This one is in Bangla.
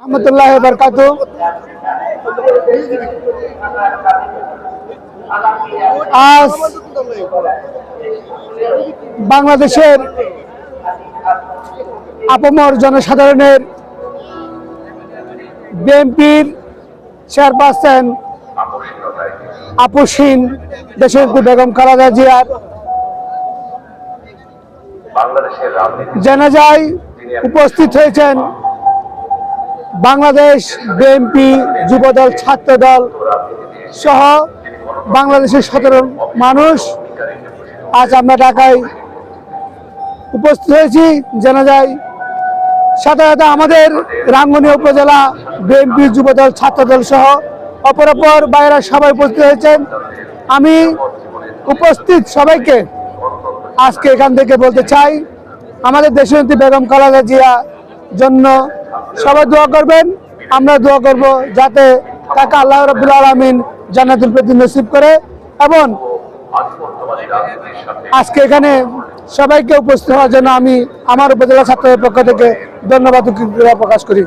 রহমতুল্লাহ বারকাতু। আজ বাংলাদেশের আপামর জনসাধারণের বিএনপির চেয়ারপারসন আপসহীন দেশনেত্রী বেগম খালেদা জিয়ার জানাজায় উপস্থিত হয়েছেন বাংলাদেশ বিএনপি, যুবদল, ছাত্রদল সহ বাংলাদেশের 17 মানুষ। আজ আমরা ঢাকায় উপস্থিত হয়েছি জানাজায়। সাথে সাথে আমাদের রাঙ্গুনিয়া উপজেলা বিএনপি, যুবদল, ছাত্রদল সহ অপরাপর বাইরা সবাই উপস্থিত হয়েছেন। আমি উপস্থিত সবাইকে আজকে এখান থেকে বলতে চাই, আমাদের দেশনেত্রী বেগম খালেদা জিয়া জন্য সবাই দোয়া করবেন। আমরা দোয়া করব যাতে তাকে আল্লাহ রাব্বুল আলামিন জান্নাতুল ফেরদৌস নসিব করে। এবং আজকে এখানে সবাইকে উপস্থিত হওয়ার জন্য আমি আমার উপজেলা ছাত্রদের পক্ষ থেকে ধন্যবাদ ও কৃতজ্ঞতা প্রকাশ করি।